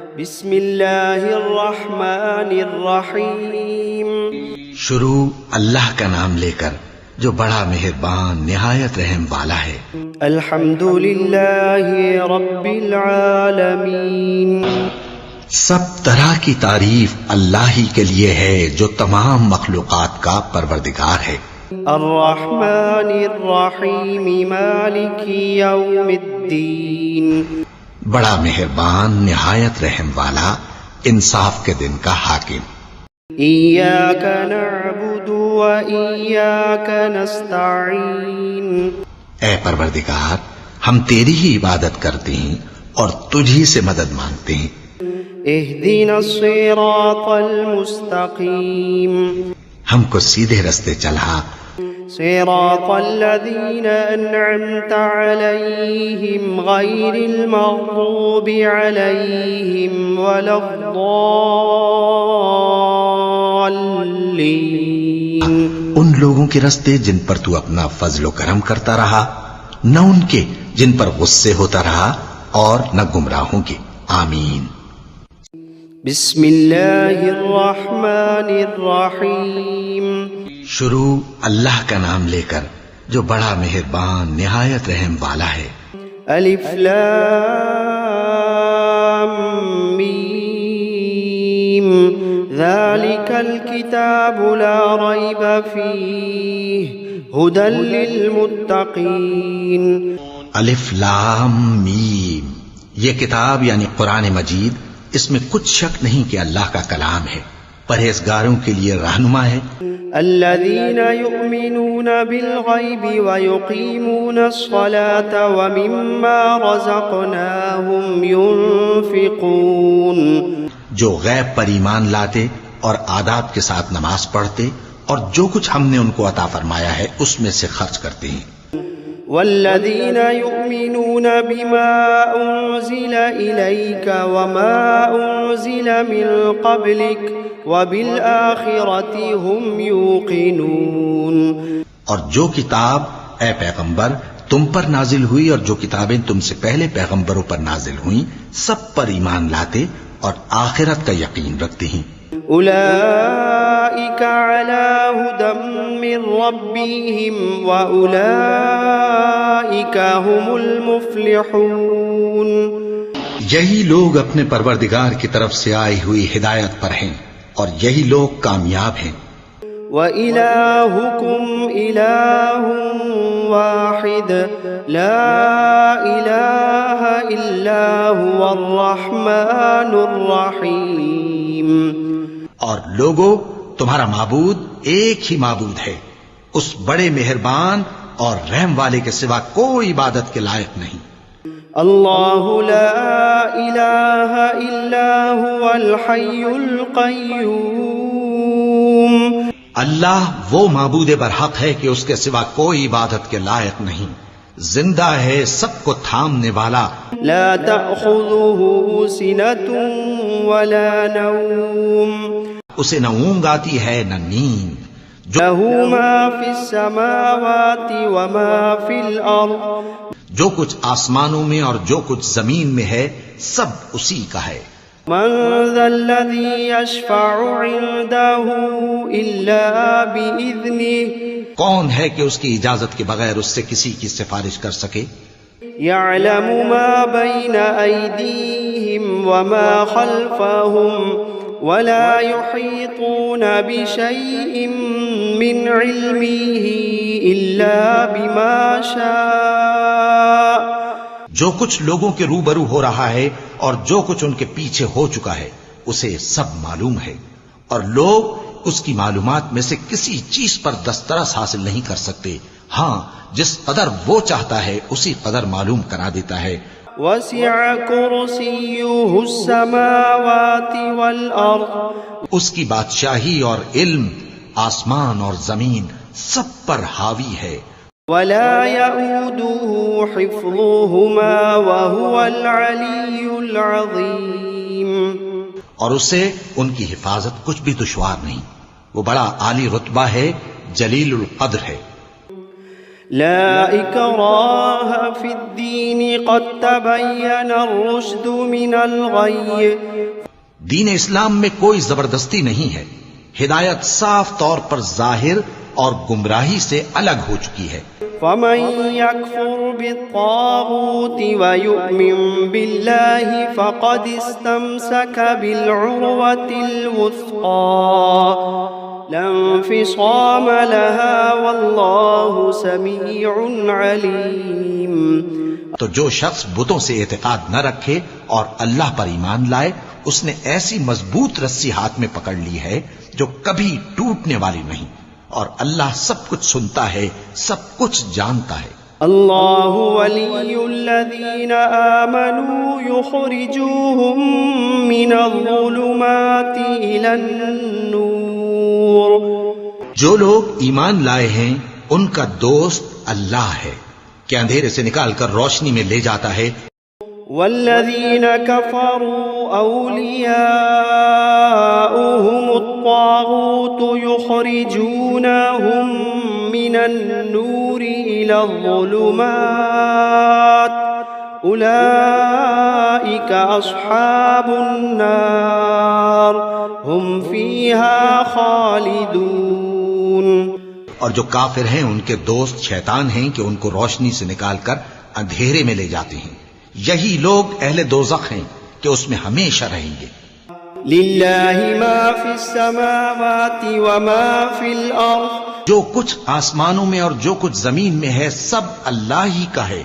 بسم اللہ الرحمن الرحیم. شروع اللہ کا نام لے کر جو بڑا مہربان نہایت رحم والا ہے. الحمد للہ رب العالمین. سب طرح کی تعریف اللہ ہی کے لیے ہے جو تمام مخلوقات کا پروردگار ہے. الرحمن الرحیم مالک یوم الدین. بڑا مہربان نہایت رحم والا انصاف کے دن کا حاکم. ایاک نعبد و ایاک نستعین. اے پروردگار ہم تیری ہی عبادت کرتے ہیں اور تجھی سے مدد مانگتے ہیں. اہدنا الصراط المستقیم. ہم کو سیدھے رستے چلا. صراط الذین انعمت علیہم غیر المغضوب علیہم ولا الضالین. ان لوگوں کے رستے جن پر تو اپنا فضل و کرم کرتا رہا، نہ ان کے جن پر غصے ہوتا رہا اور نہ گمراہوں کے. آمین. بسم اللہ الرحمن الرحیم. شروع اللہ کا نام لے کر جو بڑا مہربان نہایت رحم والا ہے. الف لام میم ذالک الکتاب لا ریب فیہ ھدی للمتقین. الف لام میم، یہ کتاب یعنی قرآن مجید، اس میں کچھ شک نہیں کہ اللہ کا کلام ہے، پرہیزگاروں کے لیے رہنما ہے. الذین یؤمنون بالغیب ویقیمون الصلاة ومما رزقناہم ینفقون. جو غیب پر ایمان لاتے اور آداب کے ساتھ نماز پڑھتے اور جو کچھ ہم نے ان کو عطا فرمایا ہے اس میں سے خرچ کرتے ہیں. والذین یؤمنون بما انزل الیک وما انزل من قبلک وبالآخرۃ هم یوقنون. اور جو کتاب اے پیغمبر تم پر نازل ہوئی اور جو کتابیں تم سے پہلے پیغمبروں پر نازل ہوئیں سب پر ایمان لاتے اور آخرت کا یقین رکھتے ہیں. اولئک علی ھدی من ربہم واولئک هم المفلحون. یہی لوگ اپنے پروردگار کی طرف سے آئی ہوئی ہدایت پر ہیں اور یہی لوگ کامیاب ہیں. وَإِلَٰهُكُمْ إِلَٰهٌ وَاحِدٌ لَا إِلَٰهَ إِلَّا هُوَ الرَّحْمَٰنُ الرَّحِيمُ. اور لوگو تمہارا معبود ایک ہی معبود ہے، اس بڑے مہربان اور رحم والے کے سوا کوئی عبادت کے لائق نہیں. اللہ لا الہ الا هو الحی القیوم. اللہ وہ معبود برحق ہے کہ اس کے سوا کوئی عبادت کے لائق نہیں، زندہ ہے، سب کو تھامنے والا. لا تأخذه سنة ولا نوم. اسے نہ اونگ آتی ہے نہ نیند. له ما في السماوات وما في الأرض. جو کچھ آسمانوں میں اور جو کچھ زمین میں ہے سب اسی کا ہے. من ذا الذي يشفع عنده إلا بإذنه. کون ہے کہ اس کی اجازت کے بغیر اس سے کسی کی سفارش کر سکے؟ يعلم ما بين أيديهم وما خلفهم ولا يحيطون بشيء من علمه إلا بما شاء. جو کچھ لوگوں کے روبرو ہو رہا ہے اور جو کچھ ان کے پیچھے ہو چکا ہے اسے سب معلوم ہے، اور لوگ اس کی معلومات میں سے کسی چیز پر دسترس حاصل نہیں کر سکتے. ہاں جس قدر وہ چاہتا ہے اسی قدر معلوم کرا دیتا ہے. وسع کرسیہ السماوات والارض. اس کی بادشاہی اور علم آسمان اور زمین سب پر حاوی ہے. ولا يؤوده حفظهما وهو العلی العظیم. اور اسے ان کی حفاظت کچھ بھی دشوار نہیں، وہ بڑا عالی رتبہ ہے، جلیل القدر ہے. لا إكراه في الدين قد تبين الرشد من الغي. دین اسلام میں کوئی زبردستی نہیں ہے، ہدایت صاف طور پر ظاہر اور گمراہی سے الگ ہو چکی ہے۔ فمن يكفر بالطاغوت ويؤمن بالله فقد استمسك بالعروة الوثقى لا انفصام لها والله سميع عليم۔ تو جو شخص بتوں سے اعتقاد نہ رکھے اور اللہ پر ایمان لائے، اس نے ایسی مضبوط رسی ہاتھ میں پکڑ لی ہے جو کبھی ٹوٹنے والی نہیں، اور اللہ سب کچھ سنتا ہے، سب کچھ جانتا ہے۔ اللہ ولی الذین آمنوا یخرجوہم من الظلمات الی النور۔ جو لوگ ایمان لائے ہیں ان کا دوست اللہ ہے کہ اندھیرے سے نکال کر روشنی میں لے جاتا ہے۔ والذین کفروا اولیاؤہم الطاغوت یخرجونہم من النور الى الظلمات اولئک اصحاب النار ہم فیہا خالدون۔ اور جو کافر ہیں ان کے دوست شیطان ہیں کہ ان کو روشنی سے نکال کر اندھیرے میں لے جاتے ہیں، یہی لوگ اہل دوزخ ہیں کہ اس میں ہمیشہ رہیں گے۔ للہ ما فی السماوات وما فی الارض، جو کچھ آسمانوں میں اور جو کچھ زمین میں ہے سب اللہ ہی کا ہے۔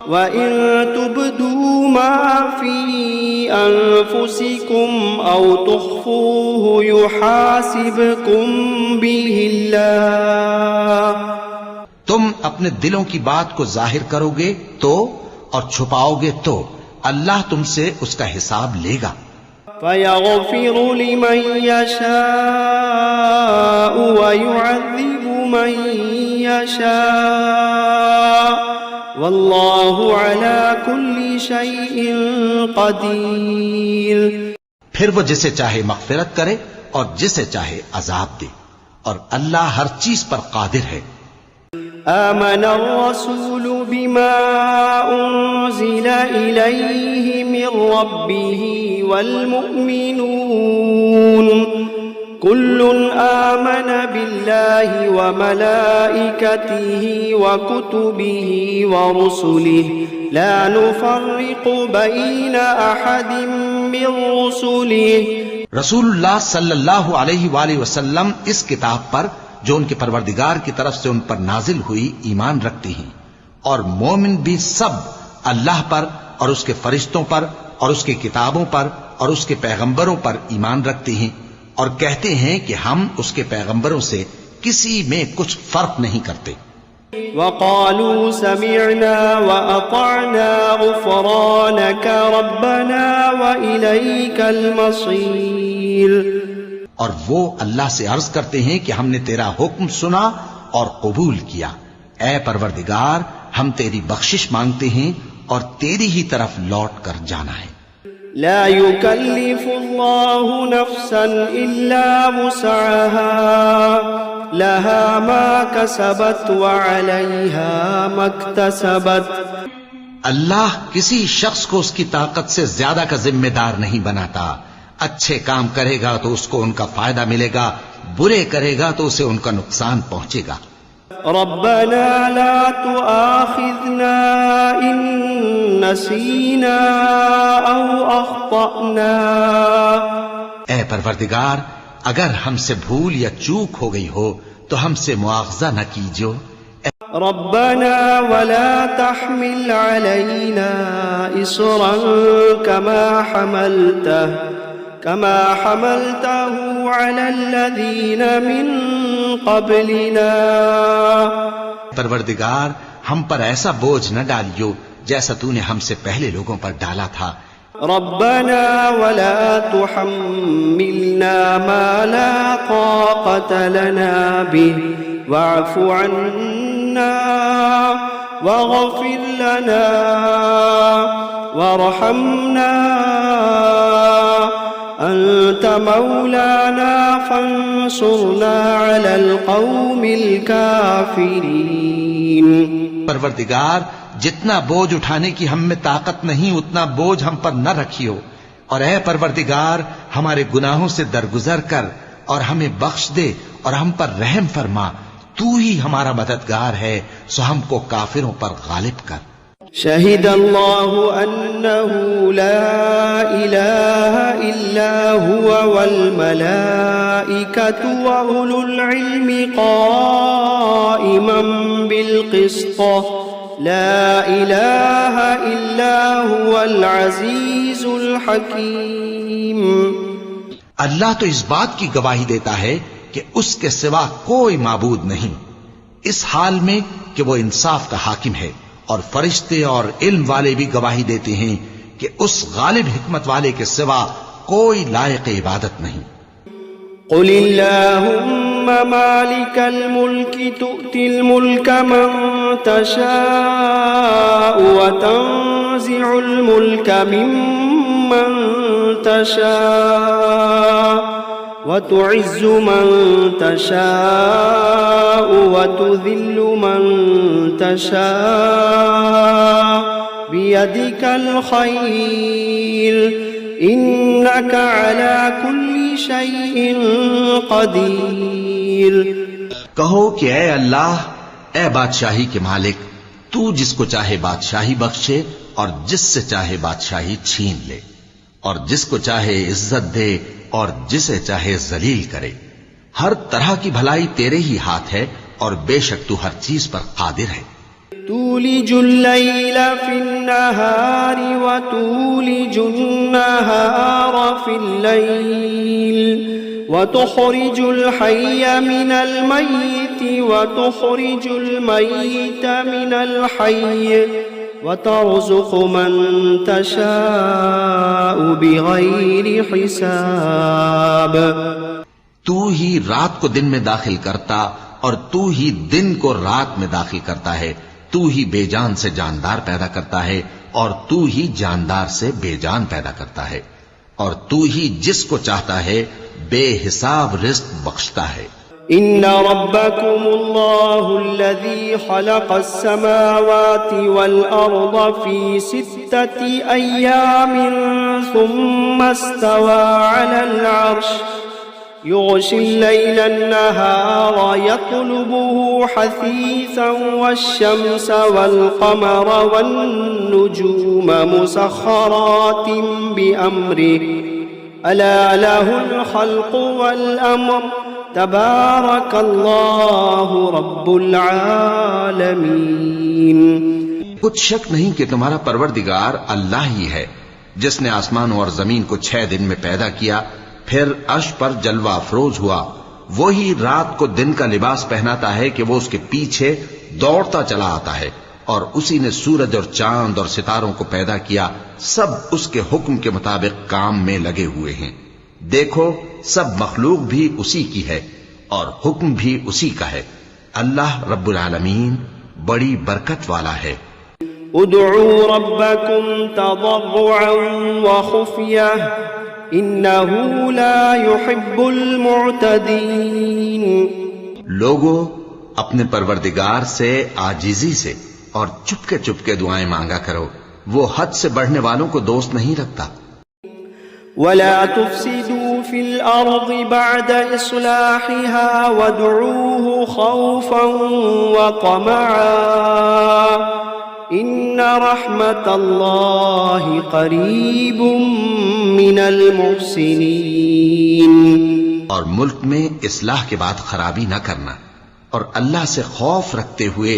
وَإِن تُبْدُوا مَا فِي أَنفُسِكُمْ أَوْ تُخْفُوهُ يُحَاسِبْكُمْ بِهِ اللَّهُ۔ تم اپنے دلوں کی بات کو ظاہر کرو گے تو اور چھپاؤ گے تو اللہ تم سے اس کا حساب لے گا۔ فَيَغْفِرُ لِمَن يَشَاءُ وَيُعَذِّبُ مَن يَشَاءُ واللہ علی کل شیء قدیر۔ پھر وہ جسے چاہے مغفرت کرے اور جسے چاہے عذاب دے، اور اللہ ہر چیز پر قادر ہے۔ آمن الرسول بما انزل الیہ من ربہ والمؤمنون كل آمن بالله وملائكته وكتبه ورسله لا نفرق بين أحد من رسله۔ رسول اللہ صلی اللہ علیہ وآلہ وسلم اس کتاب پر جو ان کے پروردگار کی طرف سے ان پر نازل ہوئی ایمان رکھتے ہیں، اور مومن بھی سب اللہ پر اور اس کے فرشتوں پر اور اس کی کتابوں پر اور اس کے پیغمبروں پر ایمان رکھتے ہیں، اور کہتے ہیں کہ ہم اس کے پیغمبروں سے کسی میں کچھ فرق نہیں کرتے۔ وقالوا سمعنا وأطعنا غفرانك ربنا وإليك المصير۔ اور وہ اللہ سے عرض کرتے ہیں کہ ہم نے تیرا حکم سنا اور قبول کیا، اے پروردگار ہم تیری بخشش مانگتے ہیں اور تیری ہی طرف لوٹ کر جانا ہے۔ لا يكلف الله نفسا إلا وسعها لها ما كسبت وعليها ما اكتسبت۔ اللہ کسی شخص کو اس کی طاقت سے زیادہ کا ذمہ دار نہیں بناتا، اچھے کام کرے گا تو اس کو ان کا فائدہ ملے گا، برے کرے گا تو اسے ان کا نقصان پہنچے گا۔ ربنا لا تؤاخذنا إن نسينا أو أخطأنا۔ اے پروردگار اگر ہم سے بھول یا چوک ہو گئی ہو تو ہم سے مواخذہ نہ کیجو۔ ربنا ولا تحمل علينا إصرا كما حملته على الذين من قبلنا۔ پروردگار ہم پر ایسا بوجھ نہ ڈالیو جیسا تو نے ہم سے پہلے لوگوں پر ڈالا تھا۔ ربنا ولا تحملنا ما لا طاقة لنا به واعف عنا واغفر لنا وارحمنا أنت أنت مولانا فانصرنا على القوم الكافرين. پروردگار جتنا بوجھ اٹھانے کی ہم میں طاقت نہیں اتنا بوجھ ہم پر نہ رکھیو، اور اے پروردگار ہمارے گناہوں سے درگزر کر اور ہمیں بخش دے اور ہم پر رحم فرما، تو ہی ہمارا مددگار ہے، سو ہم کو کافروں پر غالب کر. شهد الله أنه لا إله إلا هو والملائكة وأولو العلم قائما بالقسط لا إله إلا هو العزيز الحكيم. اللہ تو اس بات کی گواہی دیتا ہے کہ اس کے سوا کوئی معبود نہیں، اس حال میں کہ وہ انصاف کا حاکم ہے، اور فرشتے اور علم والے بھی گواہی دیتے ہیں کہ اس غالب حکمت والے کے سوا کوئی لائق عبادت نہیں. قل اللهم مالك الملك تؤتي الملك من تشاء وتنزع الملك ممن تشاء وتعز من تشاء وتذل من تشاء بيدك الخير إنك على كل شيء قدير. کہو کہ اے اللہ، اے بادشاہی کے مالک، تو جس کو چاہے بادشاہی بخشے اور جس سے چاہے بادشاہی چھین لے، اور جس کو چاہے عزت دے اور جسے چاہے ذلیل کرے. ہر طرح کی بھلائی تیرے ہی ہاتھ ہے اور بے شک تو ہر چیز پر قادر ہے. تولج الليل في النهار وتولج النهار في الليل وتخرج الحي من الميت وتخرج الميت من الحي وترزق من تشاء بغير حساب. تو ہی رات کو دن میں داخل کرتا اور تو ہی دن کو رات میں داخل کرتا ہے. تو ہی بے جان سے جاندار پیدا کرتا ہے اور تو ہی جاندار سے بے جان پیدا کرتا ہے، اور تو ہی جس کو چاہتا ہے بے حساب رزق بخشتا ہے. ان ربكم الله الذي خلق السماوات والارض في 6 ايام ثم استوى على العرش يغشي الليل النهار يطلبه حثيثا والشمس والقمر والنجوم مسخرات بأمره ألا له الخلق والأمر تبارك الله رب العالمين. کچھ شک نہیں کہ تمہارا پروردگار اللہ ہی ہے، جس نے آسمانوں اور زمین کو 6 دن میں پیدا کیا، پھر عرش پر جلوہ افروز ہوا. وہی رات کو دن کا لباس پہناتا ہے کہ وہ اس کے پیچھے دوڑتا چلا آتا ہے، اور اسی نے سورج اور چاند اور ستاروں کو پیدا کیا، سب اس کے حکم کے مطابق کام میں لگے ہوئے ہیں. دیکھو سب مخلوق بھی اسی کی ہے اور حکم بھی اسی کا ہے. اللہ رب العالمین بڑی برکت والا ہے. ادعوا ربكم تضرعا وخفية انه لا يحب المعتدين. لوگو اپنے پروردگار سے عاجزی سے اور چپکے چپکے دعائیں مانگا کرو، وہ حد سے بڑھنے والوں کو دوست نہیں رکھتا. ولا تفسدوا في الأرض بعد إصلاحها وادعوه خوفا وطمعا إن رحمة الله قريب من المحسنين. اور ملک میں اصلاح کے بعد خرابی نہ کرنا، اور اللہ سے خوف رکھتے ہوئے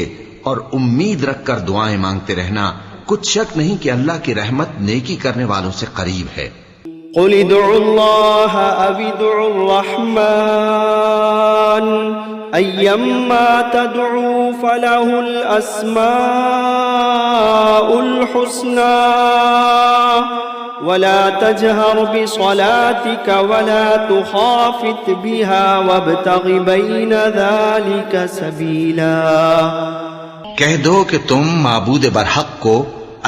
اور امید رکھ کر دعائیں مانگتے رہنا. کچھ شک نہیں کہ اللہ کی رحمت نیکی کرنے والوں سے قریب ہے. قل ادعوا الله أو ادعوا الرحمن أيما تدعوا فله الأسماء الحسنى ولا تجهر بصلاتك ولا تخافت بها وابتغ بين ذلك سبيلا. کہہ دو کہ تم معبود برحق کو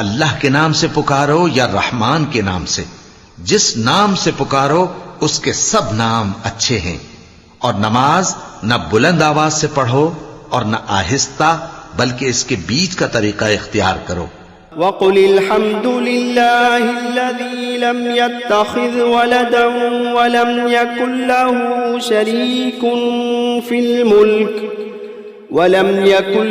اللہ کے نام سے پکارو یا رحمان کے نام سے، جس نام سے پکارو اس کے سب نام اچھے ہیں، اور نماز نہ بلند آواز سے پڑھو اور نہ آہستہ، بلکہ اس کے بیچ کا طریقہ اختیار کرو۔ وقل الحمد لله الذي لم يتخذ ولدا ولم يكن له شريك في الملك ولم يكن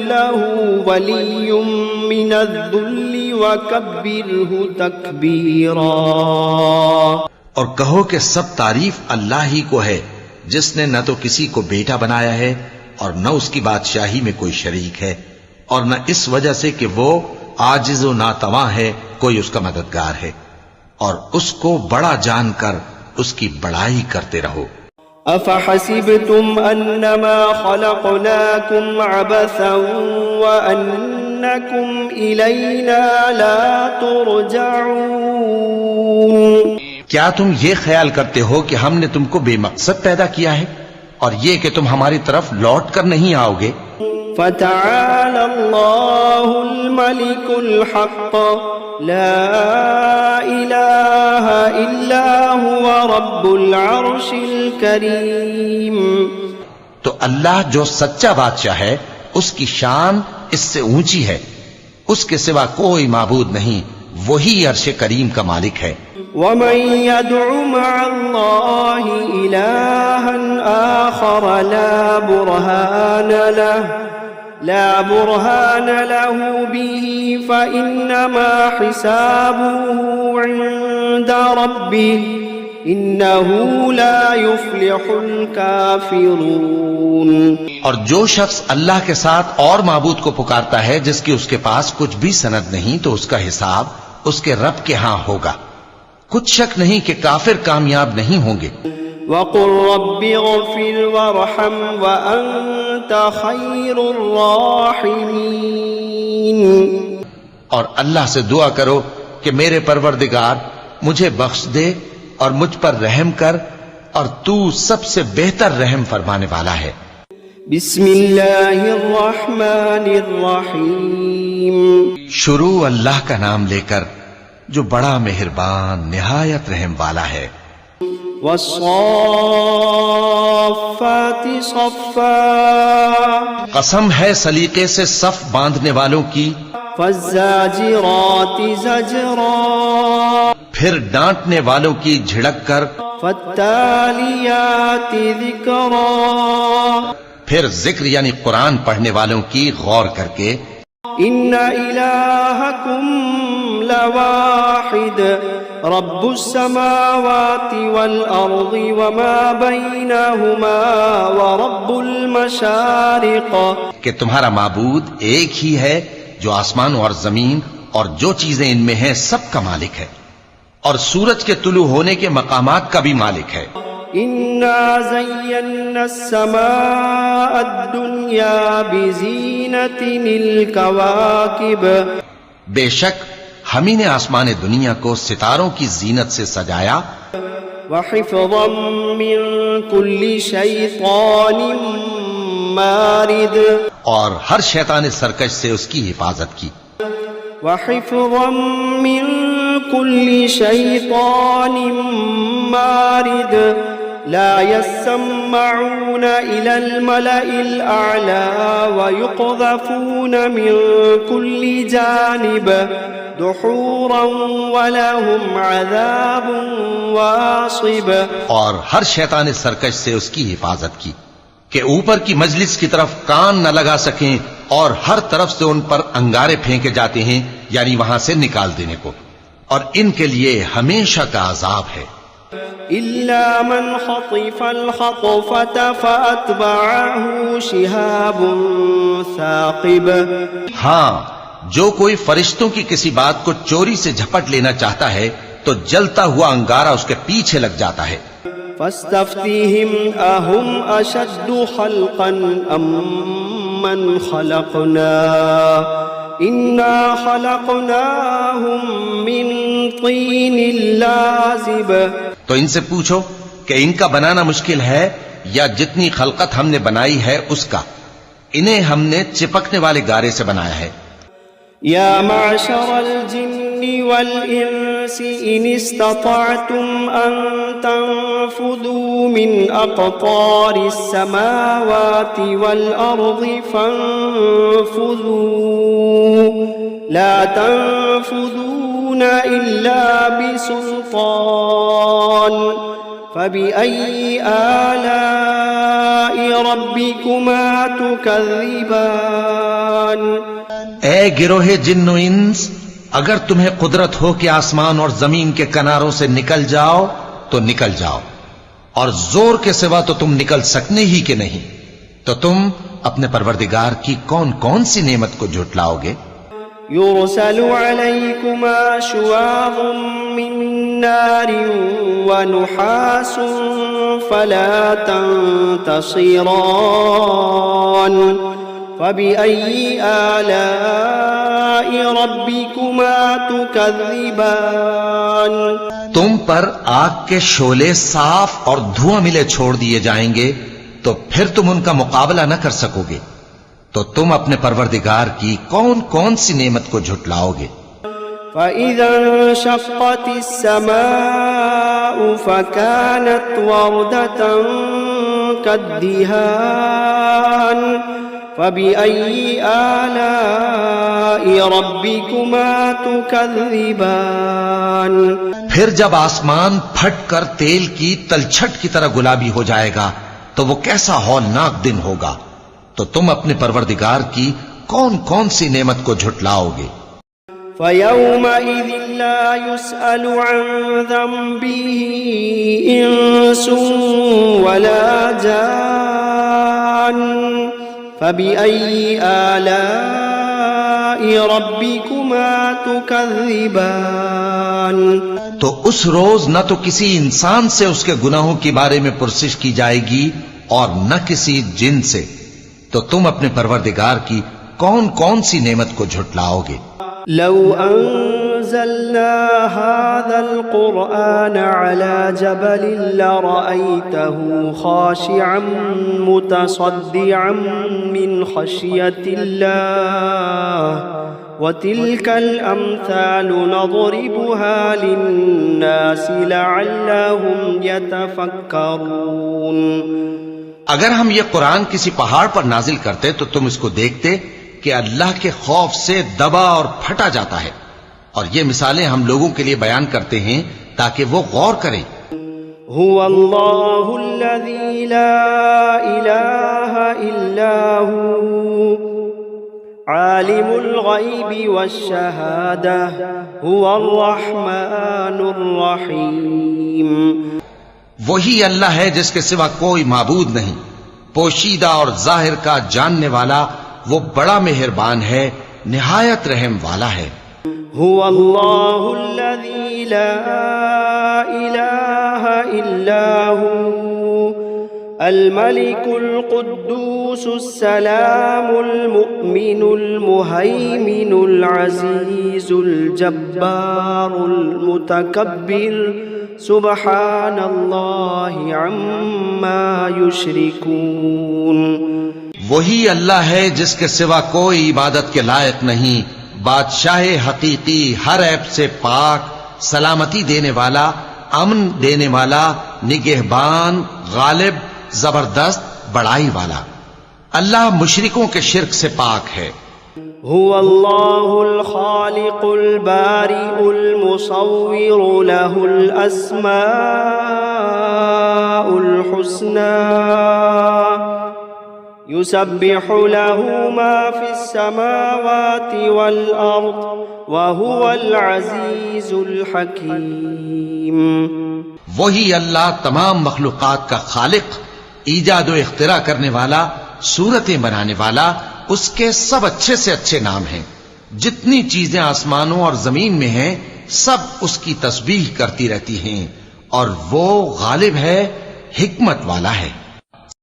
له ولي من الذل وكبره تكبيرا۔ اور کہو کہ سب تعریف اللہ ہی کو ہے، جس نے نہ تو کسی کو بیٹا بنایا ہے اور نہ اس کی بادشاہی میں کوئی شریک ہے، اور نہ اس وجہ سے کہ وہ عاجز و ناتواں ہے کوئی اس کا مددگار ہے، اور اس کو بڑا جان کر اس کی بڑائی کرتے رہو۔ افحسبتم انما خلقناكم عبثا وانكم الینا لا ترجعون؟ کیا تم یہ خیال کرتے ہو کہ ہم نے تم کو بے مقصد پیدا کیا ہے اور یہ کہ تم ہماری طرف لوٹ کر نہیں آؤ گے؟ فتعالى الله الملك الحق لا إله إلا هو رب العرش الكريم۔ تو اللہ جو سچا بادشاہ ہے اس کی شان اس سے اونچی ہے، اس کے سوا کوئی معبود نہیں، وہی عرش کریم کا مالک ہے۔ ومن يدع مع الله إلها آخر لا برهان له به فإنما حسابه عند ربه إنه لا يفلح الكافرون۔ اور جو شخص اللہ کے ساتھ اور معبود کو پکارتا ہے جس کی اس کے پاس کچھ بھی سند نہیں، تو اس کا حساب اس کے رب کے ہاں ہوگا، کچھ شک نہیں کہ کافر کامیاب نہیں ہوں گے۔ وَقُلْ رَبِّ اغْفِرْ وَارْحَمْ وَأَنْتَ خَيْرُ الرَّاحِمِينَ۔ اور اللہ سے دعا کرو کہ میرے پروردگار مجھے بخش دے اور مجھ پر رحم کر، اور تو سب سے بہتر رحم فرمانے والا ہے۔ بسم اللہ الرحمن الرحیم۔ شروع اللہ کا نام لے کر جو بڑا مہربان نہایت رحم والا ہے۔ والصافات صفا، قسم ہے سلیقے سے صف باندھنے والوں کی۔ فالزاجرات زجرا، پھر ڈانٹنے والوں کی جھڑک کر۔ فالتالیات ذکرا، پھر ذکر یعنی قرآن پڑھنے والوں کی غور کر کے۔ ان الہکم لواحد رب السماوات والارض وما بینہما ورب المشارق، کہ تمہارا معبود ایک ہی ہے جو آسمان اور زمین اور جو چیزیں ان میں ہیں سب کا مالک ہے، اور سورج کے طلوع ہونے کے مقامات کا بھی مالک ہے۔ انا زینا السماء الدنیا بزینت الکواکب، بے شک ہم ہی نے آسمان دنیا کو ستاروں کی زینت سے سجایا۔ وحفظا من کل شیطان مارد، اور ہر شیطان سرکش سے اس کی حفاظت کی۔ وحفظا من كل شيطان مارد لا يسمعون إلى الملأ الأعلى ويقذفون من كل جانب دحورا ولهم عذاب واصب۔ اور ہر شیطان سرکش سے اس کی حفاظت کی کہ اوپر کی مجلس کی طرف کان نہ لگا سکیں، اور ہر طرف سے ان پر انگارے پھینکے جاتے ہیں، یعنی وہاں سے نکال دینے کو، اور ان کے لیے ہمیشہ کا عذاب ہے۔ إلا من خطف الخطفة فأتبعه شهاب ثاقب، ہاں جو کوئی فرشتوں کی کسی بات کو چوری سے جھپٹ لینا چاہتا ہے تو جلتا ہوا انگارہ اس کے پیچھے لگ جاتا ہے۔ فاستفتهم أهم أشد خلقا أم من خلقنا إنا خلقناهم من طين لازب، تو ان سے پوچھو کہ ان کا بنانا مشکل ہے یا جتنی خلقت ہم نے بنائی ہے اس کا، انہیں ہم نے چپکنے والے گارے سے بنایا ہے۔ يا معشر الجن والإنس إن استطعتم أن تنفذوا من أقطار السماوات والأرض فانفذوا لا تنفذون إلا بسلطان فبأي آلاء ربكما تكذبان اے گروہ جن و انس، اگر تمہیں قدرت ہو کہ آسمان اور زمین کے کناروں سے نکل جاؤ تو نکل جاؤ، اور زور کے سوا تو تم نکل سکنے ہی کہ نہیں، تو تم اپنے پروردگار کی کون کون سی نعمت کو جھٹلاؤ گے؟ يرسل عليكما شواظ من نار ونحاس فلا تنتصران فبأي آلاء ربكما تكذبان تم پر آگ کے شعلے صاف اور دھواں ملے چھوڑ دیے جائیں گے تو پھر تم ان کا مقابلہ نہ کر سکو گے، تو تم اپنے پروردگار کی کون کون سی نعمت کو جھٹلاؤ گے؟ فَإِذَا انشَقَّتِ السَّمَاءُ فَكَانَتْ وَرْدَةً كَالدِّهَانِ فَبِأَيِّ آلَاءِ رَبِّكُمَا تُكَذِّبَانِ پھر جب آسمان پھٹ کر تیل کی تلچھٹ کی طرح گلابی ہو جائے گا تو وہ کیسا ہولناک دن ہوگا، تو تم اپنے پروردگار کی کون کون سی نعمت کو جھٹلاؤ گے؟ فَيَوْمَئِذٍ لَا يُسْأَلُ عَنْ ذَنبِهِ إِنسٌ وَلَا جَانٌ فَبِأَيِّ آلَاءِ رَبِّكُمَا تُكَذِّبَانِ تو اس روز نہ تو کسی انسان سے اس کے گناہوں کے بارے میں پرسش کی جائے گی اور نہ کسی جن سے، تو تم اپنے پروردگار کی کون کون سی نعمت کو جھٹلاؤ گے؟ لو انزلنا هذا القرآن على جبل لرأيته خاشعا متصدعا من خشية الله وتلك الأمثال نضربها للناس لعلهم يتفكرون اگر ہم یہ قرآن کسی پہاڑ پر نازل کرتے تو تم اس کو دیکھتے کہ اللہ کے خوف سے دبا اور پھٹا جاتا ہے، اور یہ مثالیں ہم لوگوں کے لیے بیان کرتے ہیں تاکہ وہ غور کریں۔ هو اللہ الذی لا الہ الا هو عالم الغیب والشہادہ هو الرحمن الرحیم۔ وہی اللہ ہے جس کے سوا کوئی معبود نہیں، پوشیدہ اور ظاہر کا جاننے والا، وہ بڑا مہربان ہے، نہایت رحم والا ہے۔ هو اللہ الذی لا الہ الا هو الملک القدوس السلام المؤمن المہیمن العزیز الجبار المتکبر سبحان اللہ عما یشرکون۔ وہی اللہ ہے جس کے سوا کوئی عبادت کے لائق نہیں، بادشاہ حقیقی، ہر عیب سے پاک، سلامتی دینے والا، امن دینے والا، نگہبان، غالب، زبردست، بڑائی والا۔ اللہ مشرکوں کے شرک سے پاک ہے۔ هو اللہ الخالق البارئ المصور له الاسماء الحسنى يسبح له ما في السماوات والأرض وهو العزيز الحكيم۔ وہی اللہ تمام مخلوقات کا خالق، ایجاد و اختراع کرنے والا، صورتیں بنانے والا، اس کے سب اچھے سے اچھے نام ہیں۔ جتنی چیزیں آسمانوں اور زمین میں ہیں سب اس کی تسبیح کرتی رہتی ہیں، اور وہ غالب ہے، حکمت والا ہے۔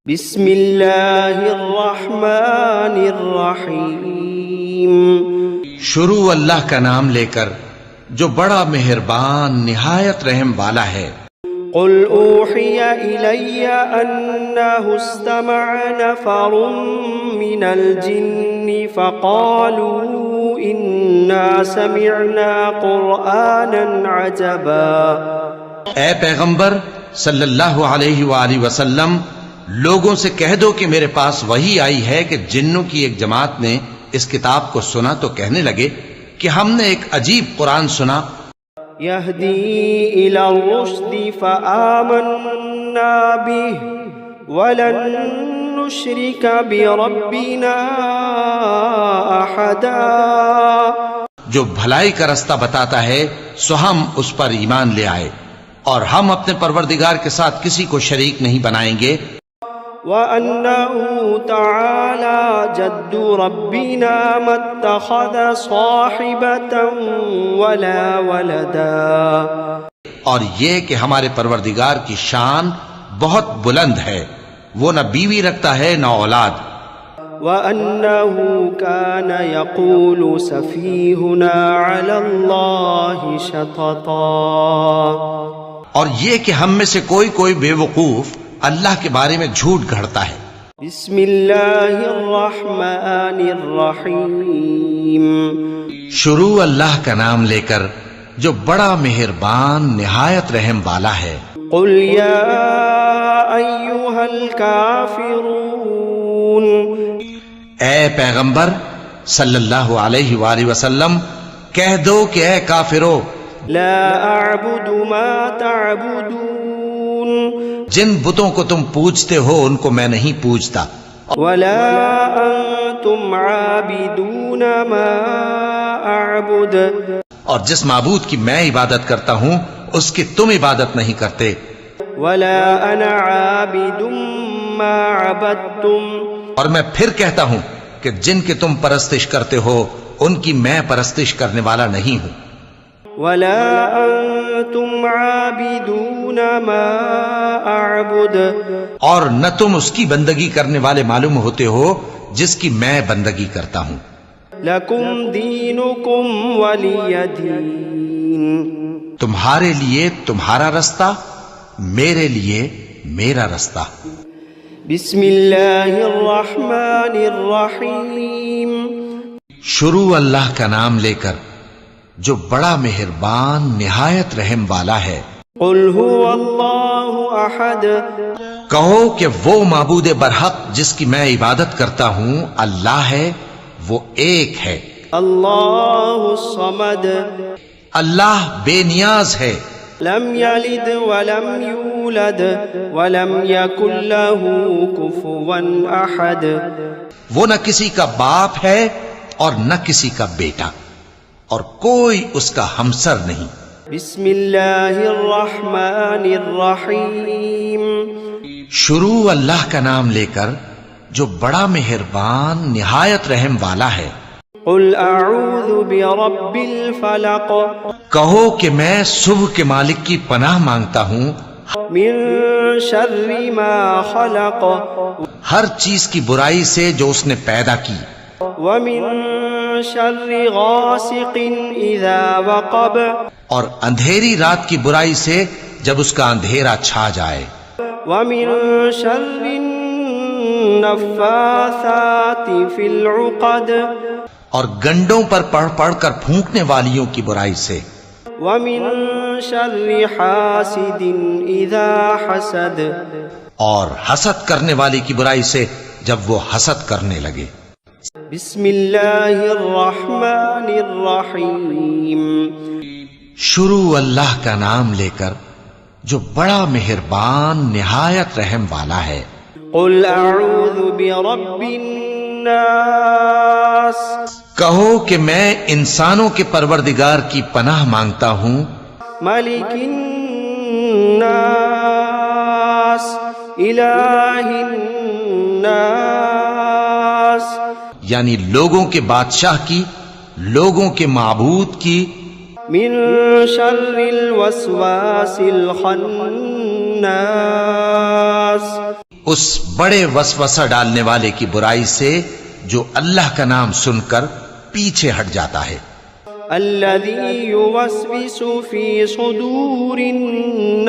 بسم اللہ الرحمن الرحیم۔ شروع اللہ کا نام لے کر جو بڑا مہربان، نہایت رحم والا ہے۔ قل أوحي إلي أنه استمع نفر من الجن فقالوا إنا سمعنا قرآنا عجبا۔ اے پیغمبر صلی اللہ علیہ وآلہ وسلم، لوگوں سے کہہ دو کہ میرے پاس وحی آئی ہے کہ جنوں کی ایک جماعت نے اس کتاب کو سنا تو کہنے لگے کہ ہم نے ایک عجیب قرآن سنا، يهدي إلى الرشد فآمنا به ولن نشرك بربنا أحدا۔ جو بھلائی کا رستہ بتاتا ہے سو ہم اس پر ایمان لے آئے اور ہم اپنے پروردگار کے ساتھ کسی کو شریک نہیں بنائیں گے۔ وَأَنَّهُ تَعَالَى جَدُّ رَبِّنَا مَا اتَّخَذَ صَاحِبَةً وَلَا وَلَدًا۔ اور یہ کہ ہمارے پروردگار کی شان بہت بلند ہے، وہ نہ بیوی رکھتا ہے نہ اولاد۔ وَأَنَّهُ كَانَ يَقُولُ سَفِيهُنَا عَلَى اللَّهِ شَطَطًا۔ اور یہ کہ ہم میں سے کوئی بے وقوف اللہ کے بارے میں جھوٹ گھڑتا ہے۔ بسم اللہ الرحمن الرحیم۔ شروع اللہ کا نام لے کر جو بڑا مہربان نہایت رحم والا ہے۔ قل یا ایھا الکافرون، اے پیغمبر صلی اللہ علیہ وآلہ وسلم کہہ دو کہ اے کافرو، لا اعبد ما تعبدون، جن بتوں کو تم پوجتے ہو ان کو میں نہیں پوجتا، ولا انتم عابدون ما اعبد، اور جس معبود کی میں عبادت کرتا ہوں اس کی تم عبادت نہیں کرتے، ولا انا عابد ما عبدتم، اور میں پھر کہتا ہوں کہ جن کی تم پرستش کرتے ہو ان کی میں پرستش کرنے والا نہیں ہوں، ولا انتم عابدون ما اعبد، اور نہ تم اس کی بندگی کرنے والے معلوم ہوتے ہو جس کی میں بندگی کرتا ہوں۔ لکم دینکم ولی دین، تمہارے لیے تمہارا رستہ، میرے لیے میرا رستہ۔ بسم اللہ الرحمن الرحیم۔ شروع اللہ کا نام لے کر جو بڑا مہربان نہایت رحم والا ہے۔ قل هو اللہ احد، کہو کہ وہ معبود برحق جس کی میں عبادت کرتا ہوں اللہ ہے، وہ ایک ہے۔ اللہ الصمد، اللہ بے نیاز ہے، لم یلد ولم یولد ولم یکن له کفوا احد، وہ نہ کسی کا باپ ہے اور نہ کسی کا بیٹا، اور کوئی اس کا ہمسر نہیں۔ بسم اللہ الرحمن الرحیم۔ شروع اللہ کا نام لے کر جو بڑا مہربان نہایت رحم والا ہے۔ قل اعوذ برب الفلق، کہو کہ میں صبح کے مالک کی پناہ مانگتا ہوں من شر ما خلق، ہر چیز کی برائی سے جو اس نے پیدا کی، ومن شر غاسق اذا وقب، اور اندھیری رات کی برائی سے جب اس کا اندھیرا چھا جائے، ومن شر النفاثات فی العقد، اور گنڈوں پر پڑھ پڑھ کر پھونکنے والیوں کی برائی سے، ومن شر حاسد اذا حسد، اور حسد کرنے والی کی برائی سے جب وہ حسد کرنے لگے۔ بسم اللہ الرحمن الرحیم۔ شروع اللہ کا نام لے کر جو بڑا مہربان نہایت رحم والا ہے۔ قل اعوذ برب الناس، کہو کہ میں انسانوں کے پروردگار کی پناہ مانگتا ہوں، ملک الناس، الہ الناس، یعنی لوگوں کے بادشاہ کی، لوگوں کے معبود کی، من شر الوسواس الخناس، اس بڑے وسوسہ ڈالنے والے کی برائی سے جو اللہ کا نام سن کر پیچھے ہٹ جاتا ہے۔ الذي يوسوس في صدور الناس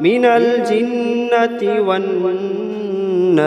من الجنة والناس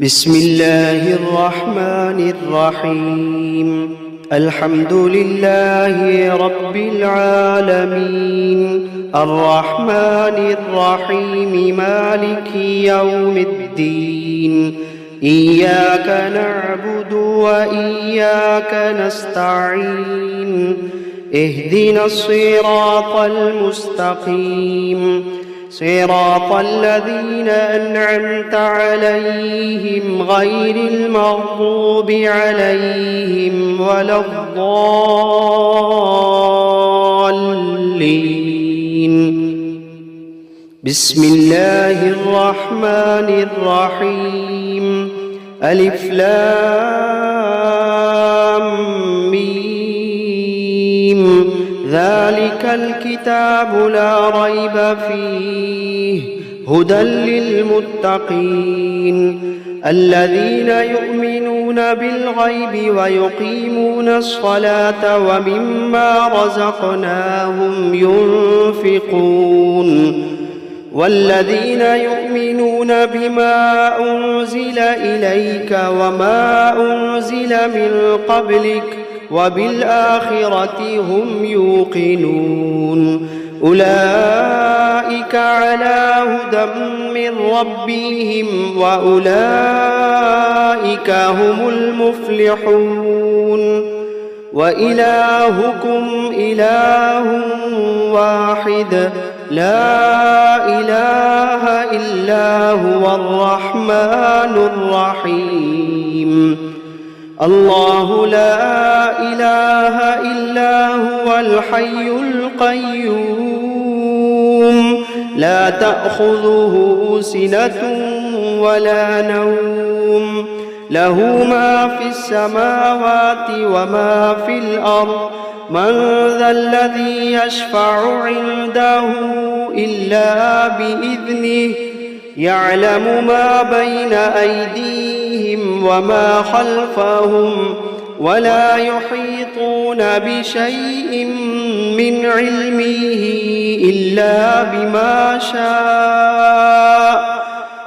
بسم الله الرحمن الرحيم الحمد لله رب العالمين الرحمن الرحيم مالك يوم الدين إياك نعبد وإياك نستعين اهدنا الصراط المستقيم صراط الذين أنعمت عليهم غير المغضوب عليهم ولا الضالين بسم الله الرحمن الرحيم ألف لام ميم ذلك الكتاب لا ريب فيه هدى للمتقين الذين يؤمنون بالغيب ويقيمون الصلاة ومما رزقناهم ينفقون والذين يؤمنون بما أنزل إليك وما أنزل من قبلك وبالآخرة هم يوقنون أولئك على هدى من ربهم وأولئك هم المفلحون وإلهكم إله واحد لا إله إلا هو الرحمن الرحيم الله لا إله إلا هو الحي القيوم لا تأخذه سنة ولا نوم له ما في السماوات وما في الأرض من ذا الذي يشفع عنده إلا بإذنه يعلم ما بين أيديهم وما خلفهم ولا يحيطون بشيء من علمه إلا بما شاء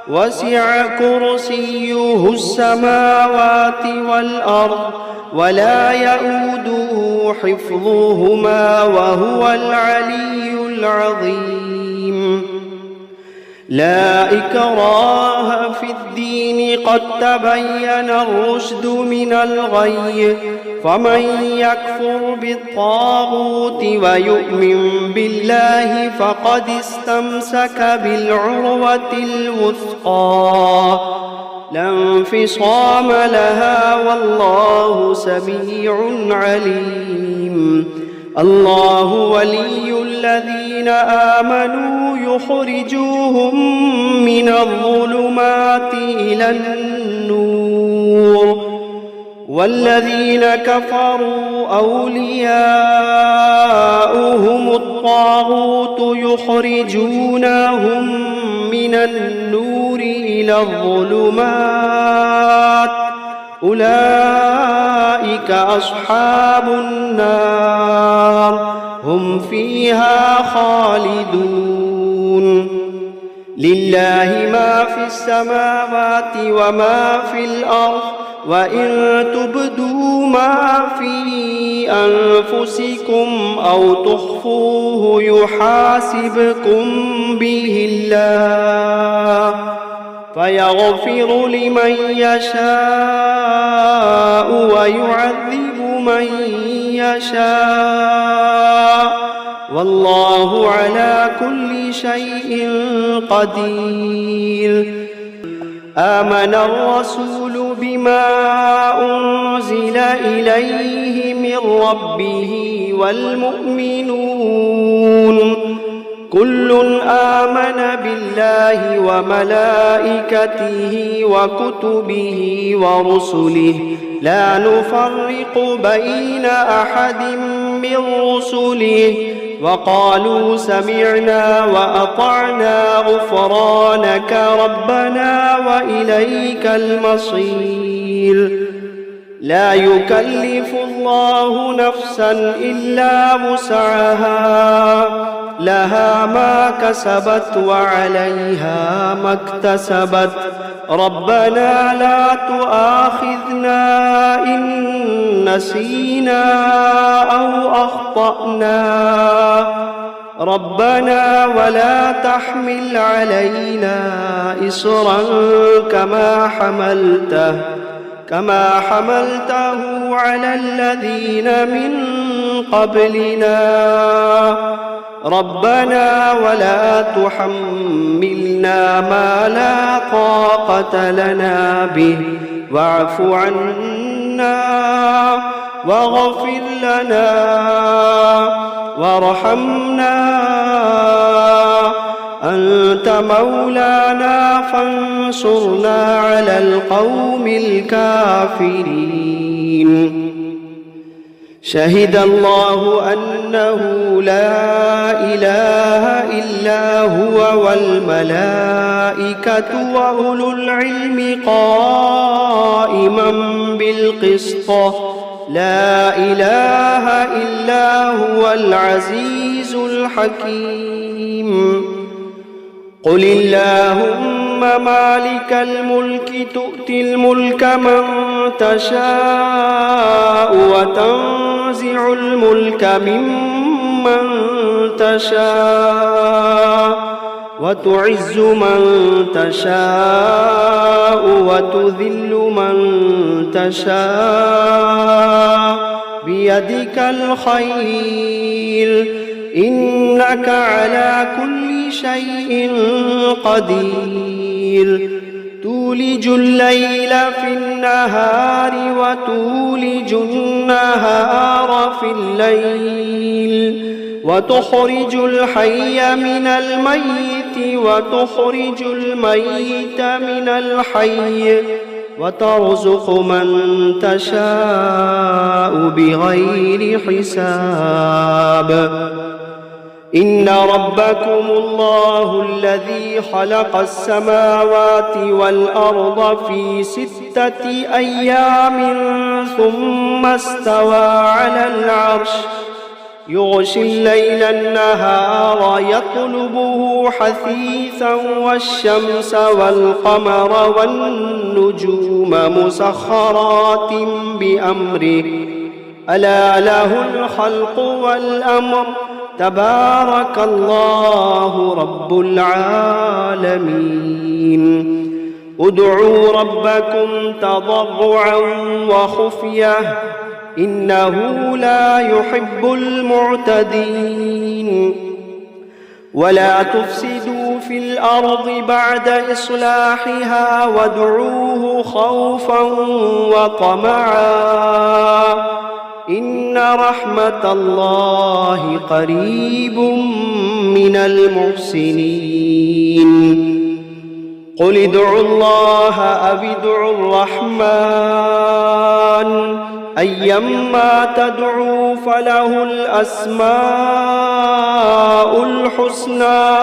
وسع كرسيه السماوات والأرض ولا يؤوده حفظهما وهو العلي العظيم لا إكراه في الدين قد تبين الرشد من الغي فمن يكفر بالطاغوت ويؤمن بالله فقد استمسك بالعروة الوثقى لا انفصام لها والله سميع عليم الله ولي الذين آمنوا يخرجوهم من الظلمات إلى النور والذين كفروا أولياؤهم الطاغوت يخرجونهم من النور إلى الظلمات أولئك أصحاب النار هم فيها خالدون لله ما في السماوات وما في الأرض وإن تبدوا ما في أنفسكم أو تخفوه يحاسبكم به الله فيغفر لمن يشاء ويعذب من يشاء والله على كل شيء قدير آمن الرسول بما أنزل إليه من ربه والمؤمنون كل آمن بالله وملائكته وكتبه ورسله لا نفرق بين أحد من رسله وقالوا سمعنا وأطعنا غفرانك ربنا وإليك المصير. لا يكلف الله نفسا إلا وسعها، لها ما كسبت وعليها ما اكتسبت. ربنا لا تؤاخذنا إن نسينا أو أخطأنا، ربنا ولا تحمل علينا إصرا كما حملته على الذين من قبلنا، ربنا ولا تحملنا ما لا طاقة لنا به، واعف عنا واغفر لنا وارحمنا، أنت مولانا فانصرنا على القوم الكافرين. شهد الله أنه لا إله إلا هو والملائكة وأولو العلم قائما بالقسط، لا إله إلا هو العزيز الحكيم. قل اللهم مالك الملك تؤتي الملك من تشاء وتنزع الملك ممن تشاء وتعز من تشاء وتذل من تشاء بيدك الخير، إنك على كل شيء قدير. تولج الليل في النهار وتولج النهار في الليل، وتخرج الحي من الميت وتخرج الميت من الحي، وترزق من تشاء بغير حساب. إن ربكم الله الذي خلق السماوات والأرض في 6 أيام ثم استوى على العرش، يغشي الليل النهار يطلبه حثيثا، والشمس والقمر والنجوم مسخرات بأمره، ألا له الخلق والأمر، تبارك الله رب العالمين. ادعوا ربكم تضرعا وخفية إنه لا يحب المعتدين. ولا تفسدوا في الأرض بعد إصلاحها وادعوه خوفا وطمعا إن رحمة الله قريب من المحسنين. قل ادعوا الله أو ادعوا الرحمن أيما تدعوا فله الأسماء الحسنى.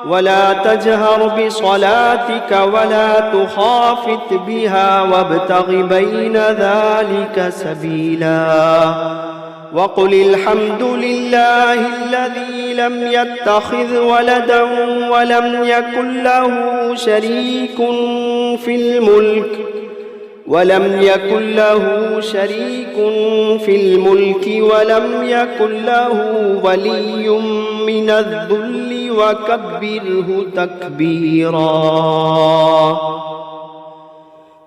ولا تجهر بصلاتك ولا تخافت بها وابتغ بين ذلك سبيلا. وقل الحمد لله الذي لم يتخذ ولدا ولم يكن له شريك في الملك ولم يكن له ولي من الذل وكبره تكبيرا.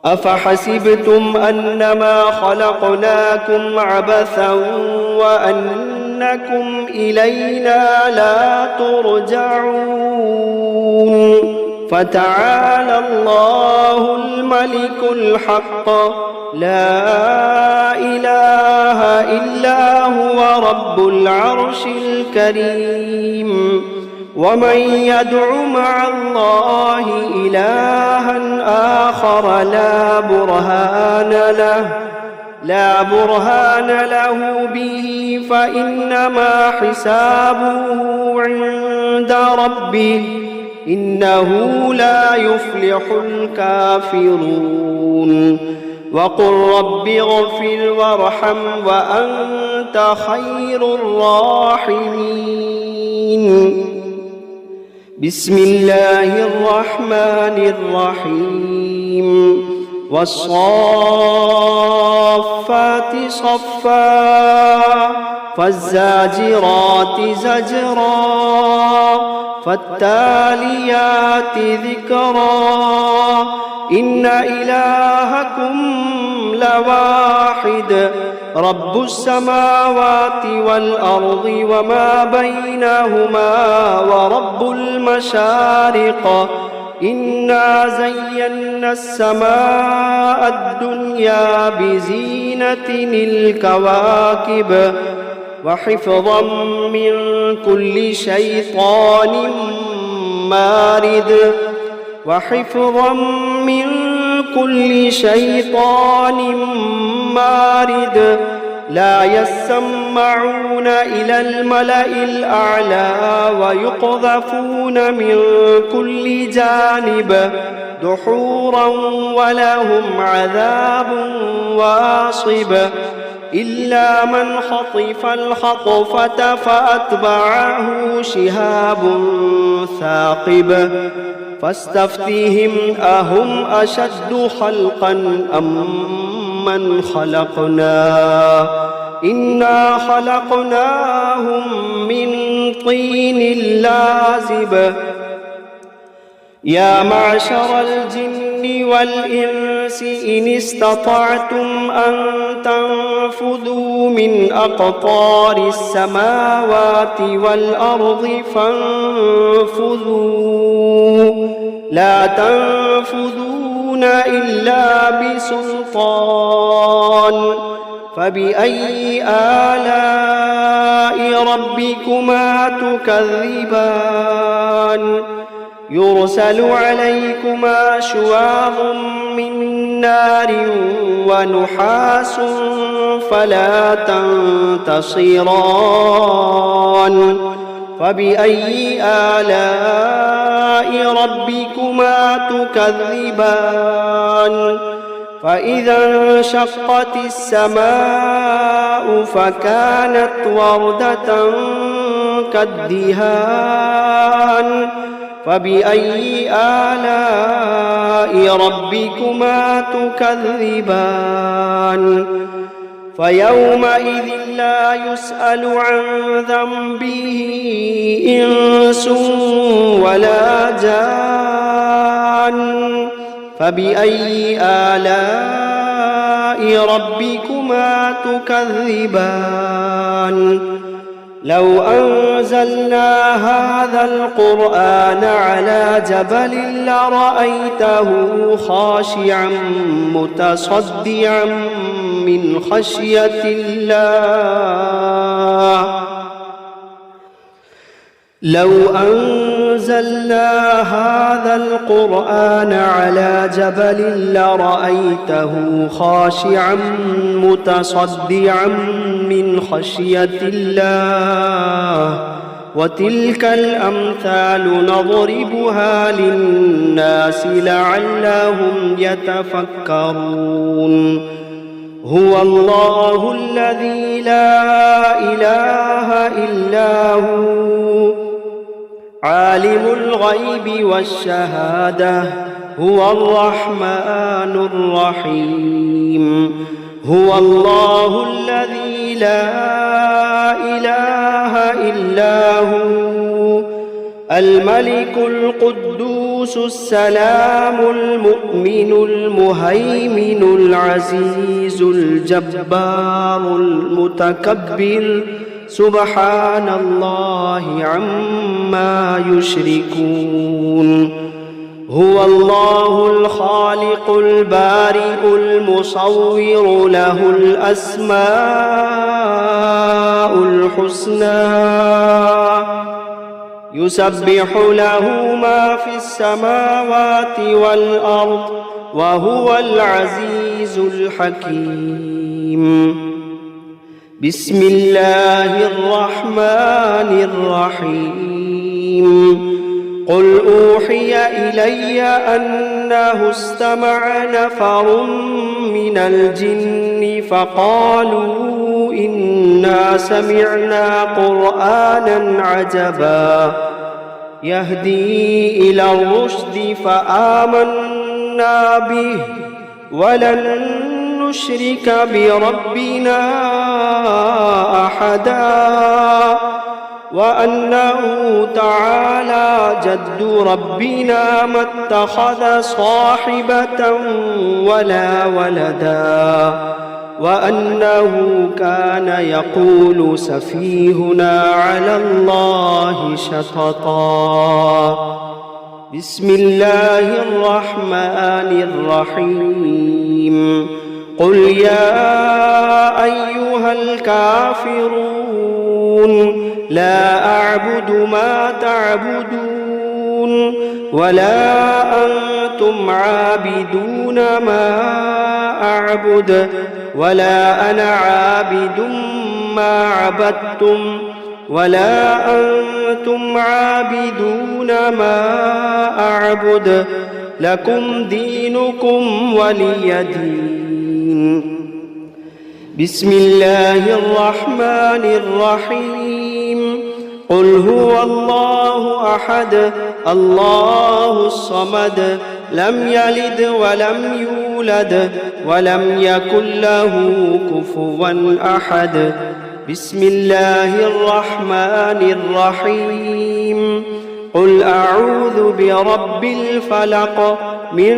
أفحسبتم أنما خلقناكم عبثا وأنكم إلينا لا ترجعون. فتعالى الله الملك الحق لا إله إلا هو رب العرش الكريم. ومن يدع مع الله إلها آخر لا برهان له لا برهان له به فإنما حسابه عند ربه إنه لا يفلح الكافرون وقل رب اغفر وارحم وأنت خير الراحمين بسم الله الرحمن الرحيم والصافات صفا فالزاجرات زجرا فالتاليات ذكرا إن إلهكم لواحد رب السماوات والأرض وما بينهما ورب المشارق إنا زينا السماء الدنيا بزينة الكواكب وحفظا من كل شيطان مارد وحفظا من كل شيطان مارد لا يسمعون إلى الملأ الأعلى ويقذفون من كل جانب دحورا ولهم عذاب واصب إلا من خطف الخطفة فأتبعه شهاب ثاقب فاستفتهم أهم أشد خلقا أم من خلقنا إنا خلقناهم من طين لازب يا معشر الجن والإنس إن استطعتم أن تنفذوا من أقطار السماوات والأرض فانفذوا لا تنفذون إلا بسلطان فبأي آلاء ربكما تكذبان يرسل عليكما شواظ من نار ونحاس فلا تنتصران فبأي آلاء ربكما تكذبان فإذا انشقت السماء فكانت وردة كالدهان فبأي آلاء ربكما تكذبان فيومئذ لا يسأل عن ذنبه إنس ولا جان فبأي آلاء ربكما تكذبان لو أنزلنا هذا القرآن على جبل لرأيته خاشعا متصدعا من خشية الله لو أنزلنا هذا القرآن على جبل لرأيته خاشعا متصدعا من خشية الله وتلك الأمثال نضربها للناس لعلهم يتفكرون هو الله الذي لا إله إلا هو عالم الغيب والشهادة هو الرحمن الرحيم هو الله الذي لا إله إلا هو الملك القدوس السلام المؤمن المهيمن العزيز الجبار المتكبر سبحان الله عما يشركون هو الله الخالق البارئ المصور له الأسماء الحسنى يسبح له ما في السماوات والأرض وهو العزيز الحكيم بسم الله الرحمن الرحيم قل أوحي إلي أنه استمع نفر من الجن فقالوا إنا سمعنا قرآنا عجبا يهدي إلى الرشد فآمنا به ولن نشرك بربنا أحدا وأنه تعالى جد ربنا ما اتخذ صاحبة ولا ولدا وأنه كان يقول سفيهنا على الله شططا بسم الله الرحمن الرحيم قل يا أيها الكافرون لا أعبد ما تعبدون ولا أنتم عابدون ما أعبد ولا أنا عابد ما عبدتم ولا أنتم عابدون ما أعبد لكم دينكم ولي دين بسم الله الرحمن الرحيم قل هو الله أحد الله الصمد لم يلد ولم يولد ولم يكن له كفوا أحد بسم الله الرحمن الرحيم قل أعوذ برب الفلق من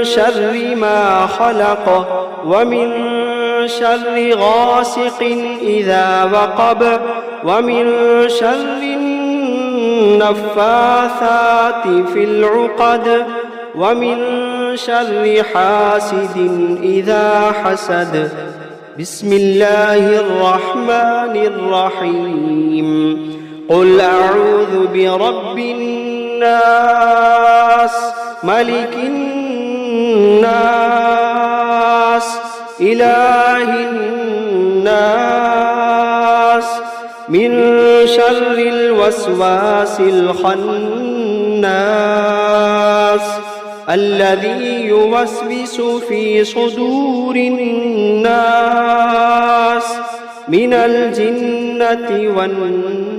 شر ما خلق ومن شر غاسق إذا وقب ومن شر النفاثات في العقد ومن شر حاسد إذا حسد بسم الله الرحمن الرحيم قل أعوذ برب الناس ملك الناس إله الناس من شر الوسواس الخناس الذي يوسوس في صدور الناس من الجنة والناس